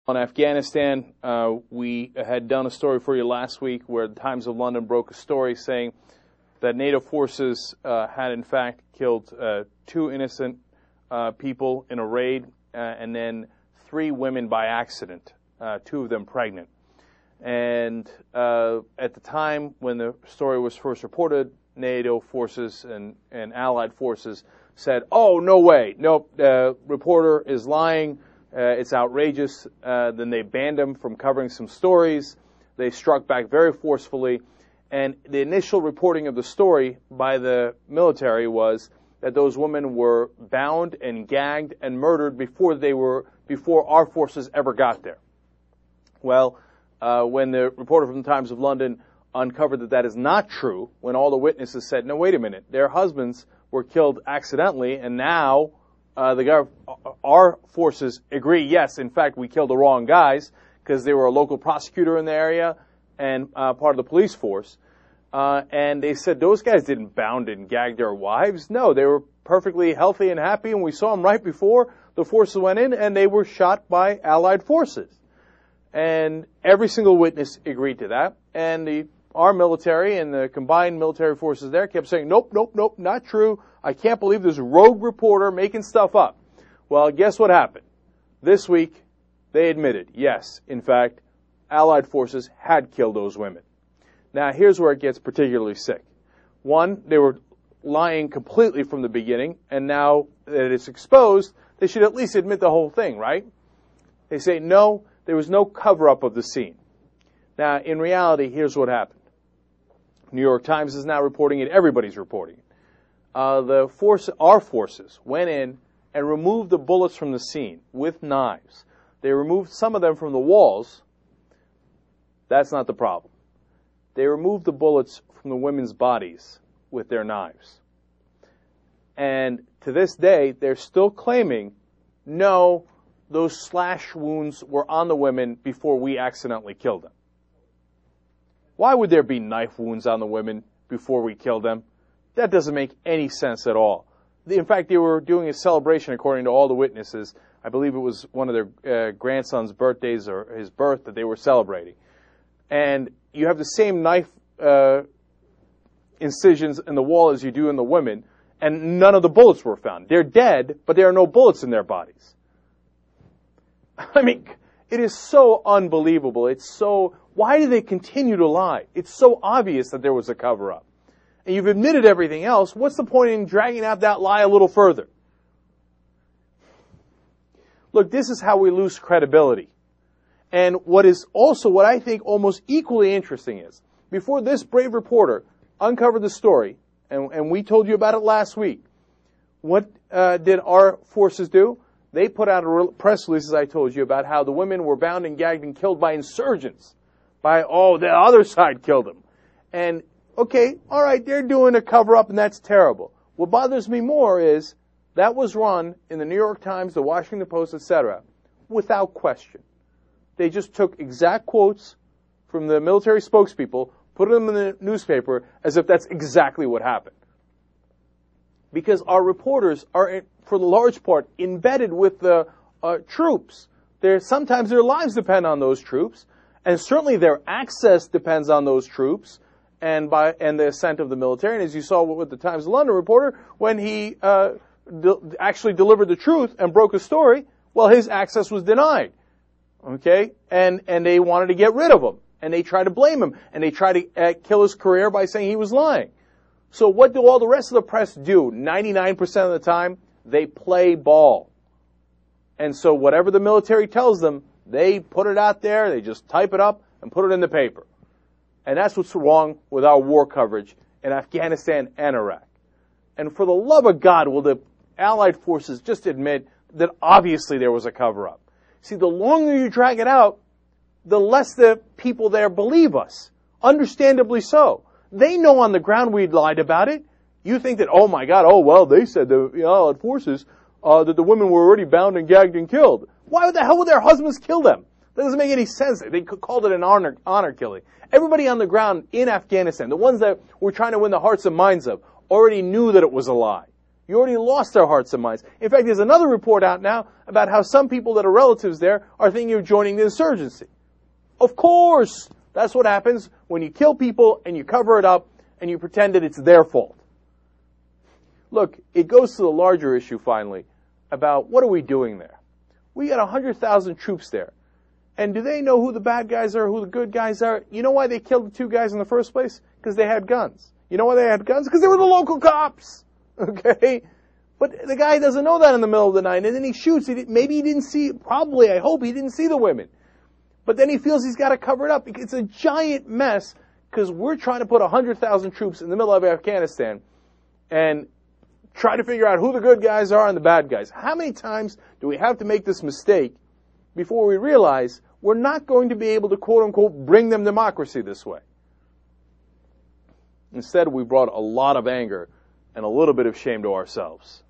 On Afghanistan, we had done a story for you last week where the Times of London broke a story saying that NATO forces had in fact killed 2 innocent people in a raid and then 3 women by accident, 2 of them pregnant. And at the time when the story was first reported, NATO forces and allied forces said, "Oh, no way, nope, the reporter is lying. It's outrageous." Then they banned him from covering some stories. They struck back very forcefully. And the initial reporting of the story by the military was that those women were bound and gagged and murdered before our forces ever got there. Well, when the reporter from the Times of London uncovered that that is not true, when all the witnesses said, "No, wait a minute, their husbands were killed accidentally, and now our forces agree, yes, in fact, we killed the wrong guys because they were a local prosecutor in the area and part of the police force." And they said those guys didn't bound and gag their wives. No, they were perfectly healthy and happy, and we saw them right before the forces went in, and they were shot by Allied forces. And every single witness agreed to that. And our military and the combined military forces there kept saying, "Nope, nope, nope, not true. I can't believe this rogue reporter making stuff up." Well, guess what happened? This week, they admitted, yes, in fact, Allied forces had killed those women. Now, here's where it gets particularly sick. One, they were lying completely from the beginning, and now that it's exposed, they should at least admit the whole thing, right? They say, no, there was no cover-up of the scene. Now, in reality, here's what happened. New York Times is now reporting it. Everybody's reporting it. Our forces went in and removed the bullets from the scene with knives. They removed some of them from the walls. That's not the problem. They removed the bullets from the women's bodies with their knives. And to this day, they're still claiming, no, those slash wounds were on the women before we accidentally killed them. Why would there be knife wounds on the women before we killed them? That doesn't make any sense at all. In fact, they were doing a celebration, according to all the witnesses. I believe it was one of their grandson's birthdays or his birth that they were celebrating. And you have the same knife incisions in the wall as you do in the women, and none of the bullets were found. They're dead, but there are no bullets in their bodies. I mean, it is so unbelievable. Why do they continue to lie? It's so obvious that there was a cover-up. And you've admitted everything else. What's the point in dragging out that lie a little further? Look, this is how we lose credibility. And what I think almost equally interesting is, before this brave reporter uncovered the story, and we told you about it last week, what did our forces do? They put out a press release, as I told you, about how the women were bound and gagged and killed by insurgents. The other side killed them. And, okay, all right, they're doing a cover-up, and that's terrible. What bothers me more is that was run in the New York Times, the Washington Post, etc., without question. They just took exact quotes from the military spokespeople, put them in the newspaper as if that's exactly what happened. Because our reporters are, for the large part, embedded with the troops. Sometimes their lives depend on those troops, and certainly their access depends on those troops and the assent of the military. And as you saw with the Times of London reporter, when he actually delivered the truth and broke a story, well, his access was denied. Okay? And they wanted to get rid of him. And they tried to blame him. And they tried to kill his career by saying he was lying. So what do all the rest of the press do? 99% of the time, they play ball. And so whatever the military tells them, they put it out there, they just type it up and put it in the paper. And that's what's wrong with our war coverage in Afghanistan and Iraq. And for the love of God, will the Allied forces just admit that obviously there was a cover-up? See, the longer you drag it out, the less the people there believe us. Understandably so. They know on the ground we lied about it. You think that, oh my God, they said the Allied forces that the women were already bound and gagged and killed. Why the hell would their husbands kill them? That doesn't make any sense. They called it an honor killing. Everybody on the ground in Afghanistan, the ones that we're trying to win the hearts and minds of, already knew that it was a lie. You already lost their hearts and minds. In fact, there's another report out now about how some people that are relatives there are thinking of joining the insurgency. Of course, that's what happens when you kill people and you cover it up and you pretend that it's their fault. Look, it goes to the larger issue finally about what are we doing there? We got 100,000 troops there. And do they know who the bad guys are, who the good guys are? You know why they killed the two guys in the first place? Because they had guns. You know why they had guns? Because they were the local cops. Okay? But the guy doesn't know that in the middle of the night, and then he shoots. Maybe he didn't see, probably, I hope he didn't see the women. But then he feels he's got to cover it up. It's a giant mess because we're trying to put 100,000 troops in the middle of Afghanistan and try to figure out who the good guys are and the bad guys. How many times do we have to make this mistake before we realize we're not going to be able to, quote-unquote, bring them democracy this way? Instead, we brought a lot of anger and a little bit of shame to ourselves.